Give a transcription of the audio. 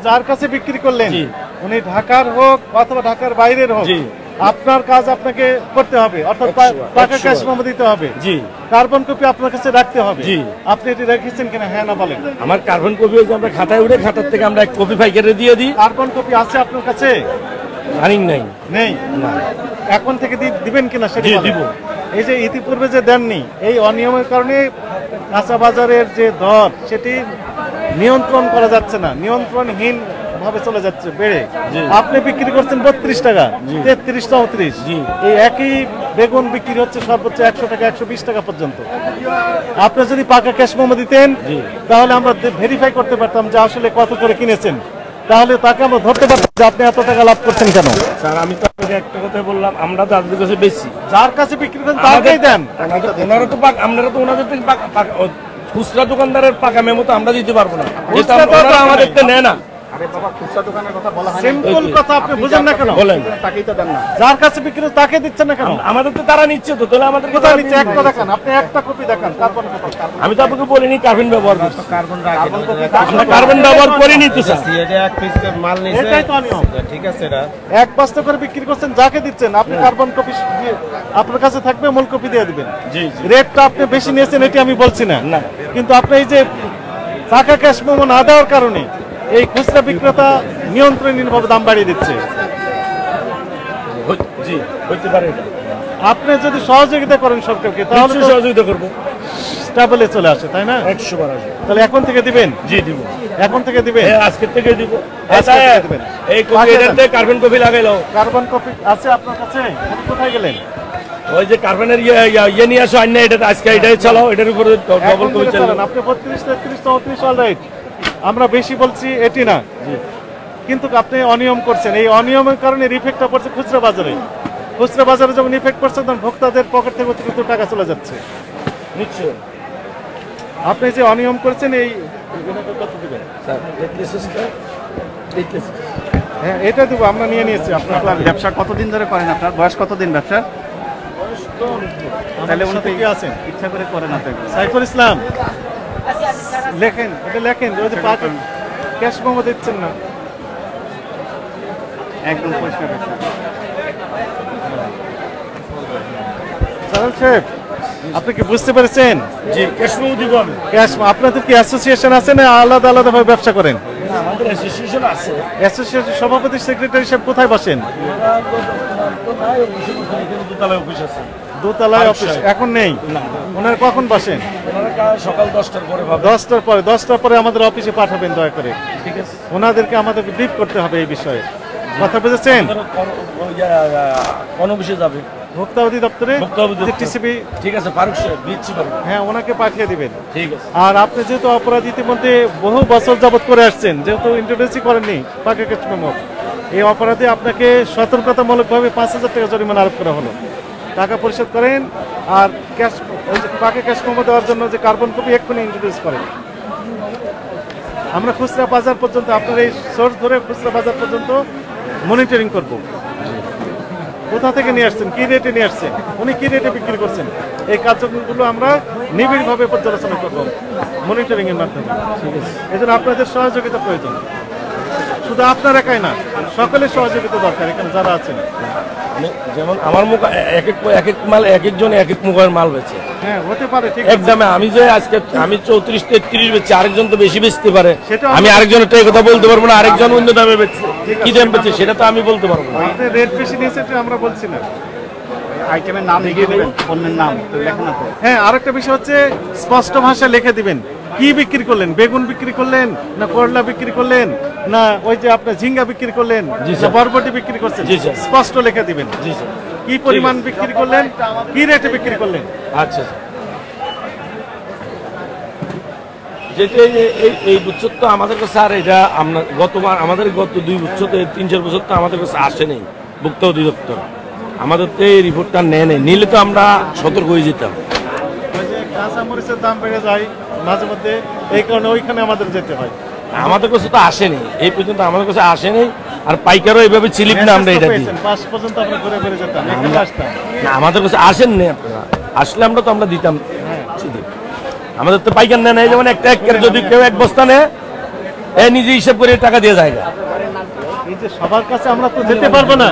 যার কাছে বিক্রি করলেন উনি ঢাকার হোক অথবা ঢাকার বাইরের হোক, আপনার কাজ আপনাকে করতে হবে, অর্থাৎ টাকা ক্যাশ মেমো দিতে হবে, কার্বন কপি আপনার কাছে রাখতে হবে। আপনি এটি রেখেছেন কিনা, হ্যাঁ না বলেন? আমার কার্বন কপি হচ্ছে আমরা খাতায় উঠে খাতার থেকে আমরা এক কপি পাইকারে দিয়ে দিই। কার্বন কপি আছে আপনার কাছে? রানিং নাই। নেই? এখন থেকে দিবেন কিনা সেটা দিব। এই যে ইতিপূর্বে যে দেননি, এই অনিয়মের কারণে কাঁচা বাজারের যে দর সেটি নিয়ন্ত্রণ করা যাচ্ছে না, নিয়ন্ত্রণহীন ভাবে চলে যাচ্ছে বেড়ে। আপনি বিক্রি করছেন 32 টাকা, 33, 34, এই একই বেগুন বিক্রি হচ্ছে সর্বোচ্চ 100 টাকা, 120 টাকা পর্যন্ত। আপনি যদি পাকা ক্যাশ মেমো দিতেন তাহলে আমরা ভেরিফাই করতে পারতাম যে আসলে কত করে কিনেছেন, তাহলে তাকে আমরা ধরতে পারতাম যে আপনি এত টাকা লাভ করছেন কেন। স্যার আমি তো আপনাকে একটা কথা বললাম, আমরা যাদের কাছে বেশি, যার কাছে বিক্রি করেন তাকেই দেন। ওনারা তো আপনারা তো ওনাদের থেকে খুচরা দোকানদারের পাকা মেমো তো আমরা দিতে পারবো না, ওনারা আমাদের তো নেয় না। আরে বাবা, খুচরা দোকানের কথা বলা হয়, সিম্পল কথা আপনি বুঝেন না কেন? বলেন, তাকেই তো দেন না। যার কাছে বিক্রি তাকে দিচ্ছেন না কেন? আমাদের তো তারা নিচ্ছে, তো তাহলে আমাদের কোথায় নিচ্ছে? একটা দেখান, আপনি একটা কপি দেখান কার্বন কপি। আমি তো আপনাকে বলিনি কার্বন ব্যবহার করতে, কার্বন রাখেন, আমরা কার্বন ব্যবহার করিনি তো স্যার। এটা এক পিস মাল নিছে, এটাই তো নিয়ম। ঠিক আছে, এটা এক বস্তা করে বিক্রি করছেন, যাকে দিচ্ছেন আপনি কার্বন কপি আপনার কাছে থাকবে, মূল কপি দিয়ে দিবেন। জি জি, রেটটা আপনি বেশি নিয়েছেন এটি আমি বলছি না, কিন্তু আপনি এই যে টাকা ক্যাশ মেমো না দেওয়ার কারণে এই খুচরা বিক্রেতা নিয়ন্ত্রণহীনভাবে দাম বাড়িয়ে দিচ্ছে। জি, হতে পারে। আপনি যদি সহযোগিতা করেন সরকারকে তাহলে সহযোগিতা করবো, স্টেবলে চলে আসে, তাই না? 100 বার আসবে। তাহলে এখন থেকে দিবেন? জি দিব, এখন থেকে দিবেন, আজকে থেকে দিব। আজকে থেকে দিবেন। এই কপি এটাতে কার্বন কপি লাগাইলো। কার্বন কপি আছে আপনার কাছে? কোথায় গেলেন? ওই যে কার্বনের ইয়ে নিয়ে আসো, আইনা এটা আজকে এটাই চালাও, এটার উপরে ডবল কপি চালান। আপনি 32, 33, 34 অলরাইট, আমরা বেশি বলছি এটি না, কিন্তু আপনি অনিয়ম করছেন। এই অনিয়মের কারণে ইফেক্টটা পড়ছে খুচরা বাজারে। খুচরা বাজারে যখন ইফেক্ট পড়ছে তখন ভোক্তাদের পকেট থেকে অতিরিক্ত টাকা চলে যাচ্ছে। নিশ্চয় আপনি যে অনিয়ম করছেন, এই কত দিবেন? হ্যাঁ, এটা দিব, আমরা নিয়ে নিয়েছি। আপনার ব্যবসা কতদিন ধরে করেন? আপনার বয়স কতদিন ব্যবসার? তাহলে উনি কি আছেন, ইচ্ছা করে করেন আপনি? সাইফুল ইসলাম, লেখেন, এটা লেখেন, ওই যে ক্যাশ মেমো দিচ্ছেন না, একদম পরিষ্কার। সাহেব, আপনি কি বুঝতে পেরেছেন? জি, ক্যাশ মেমো দিব আমি। ক্যাশ, আপনাদের কি অ্যাসোসিয়েশন আছে না আলাদা আলাদা ভাবে ব্যবসা করেন? আমাদের অ্যাসোসিয়েশন আছে। অ্যাসোসিয়েশন সভাপতি, সেক্রেটারি সাহেব কোথায় বসেন? দোতলায় অফিস আছে। দোতলায় অফিস এখন নেই? ওনারা কখন বসেন? সকাল 10টার পরে। 10টার পরে? 10টার পরে আমাদের অফিসে পাঠাবেন দয়া করে। ঠিক আছে, ওনাদেরকে আমাদেরকে ব্রিফ করতে হবে এই বিষয়ে। কথা বুঝেছেন? কোন অফিসে যাবে? ভোক্তা অধিদপ্তরে, টিসিবি। ঠিক আছে, ফারুক সাহেব দিচ্ছি, হ্যাঁ, ওনাকে পাঠিয়ে দিবেন। ঠিক আছে। আর আপনি যেহেতু অপরাধ ইতিমধ্যে বহু বছর যাবত করে আসছেন, যেহেতু ইন্ট্রোডিউসই করেননি পাকা ক্যাশ মেমো, এই অপরাধে আপনাকে সতর্কতামূলকভাবে 5000 টাকা জরিমানা আরোপ করা হলো। টাকা পরিশোধ করেন, আর ক্যাশ পাকা ক্যাশ মেমো দেওয়ার জন্য যে কার্বন কপি এক্ষুনি ইন্ট্রোডিউস করেন। আমরা খুচরা বাজার পর্যন্ত, আপনার এই সোর্স ধরে খুচরা বাজার পর্যন্ত মনিটরিং করব। কোথা থেকে নিয়ে আসছেন, কি রেটে নিয়ে আসছেন, উনি কি রেটে বিক্রি করছেন, এই কার্যক্রমগুলো আমরা নিবিড়ভাবে পর্যালোচনা করব মনিটরিং এর মাধ্যমে। ঠিক আছে, এই জন্য আপনাদের সহযোগিতা প্রয়োজন। শুধু আপনার একাই না, সকলের সহযোগিতা দরকার এখানে যারা আছেন। যেমন আমার মুখ এক এক মাল, এক একজন এক এক মুখের মাল বেচে। হ্যাঁ, হতে পারে, ঠিক এক দামে। আমি যে আজকে আমি 34, 33 বেচছি, আরেকজন তো বেশি বেচতে পারে। আমি আরেকজনের টাই কথা বলতে পারবো না, আরেকজন অন্য দামে বেচছে, কি দাম বেচে সেটা তো আমি বলতে পারবো না। আপনি রেট বেশি নিয়েছে এটা আমরা বলছি না, আইটেমের নাম লিখে দিবেন, পণ্যের নাম লেখা না তো। হ্যাঁ, আরেকটা বিষয় হচ্ছে স্পষ্ট ভাষায় লিখে দিবেন কি বিক্রি করলেন, বেগুন বিক্রি করলেন না করলা বিক্রি করলেন না ওই যে আপনার ঝিঙ্গা বিক্রি করলেন না বরবটি বিক্রি করছেন, স্পষ্ট লিখে দিবেন। জি স্যার, কি পরিমাণ বিক্রি করলেন, কি রেটে বিক্রি করলেন। আচ্ছা, যেটা এই বছর তো আমাদের কাছে, আর এটা গতবার আমাদের গত 2 বছর 3-4 বছর তো আমাদের কাছে আসেনি ভোক্তা অধিদপ্তর, আমাদের তো এই রিপোর্টটা নেয় নেই, নিলে তো আমরা সতর্ক হয়ে যেতাম। কাঁচামরিচের দাম বেড়ে যায় মাঝে মধ্যে, এই কারণে ওইখানে আমাদের যেতে হয়। আমাদের কাছে তো আসেনি এই পর্যন্ত, আমাদের কাছে আসেনি। আর পাইকারও এইভাবে চিলিপ না, আমরা এটা দিই। 5 পর্যন্ত আমরা ঘুরে ঘুরে যেতাম, এখানে আসতাম না, আমাদের কাছে আসেননি আপনারা, আসলে আমরা তো আমরা দিতাম। আমাদের তো পাইকার নেয় না, যেমন একটা যদি কেউ 1 বস্তা নেয় নিজে হিসাব করে টাকা দিয়ে যায়। এই যে সবার কাছে আমরা তো যেতে পারবো না।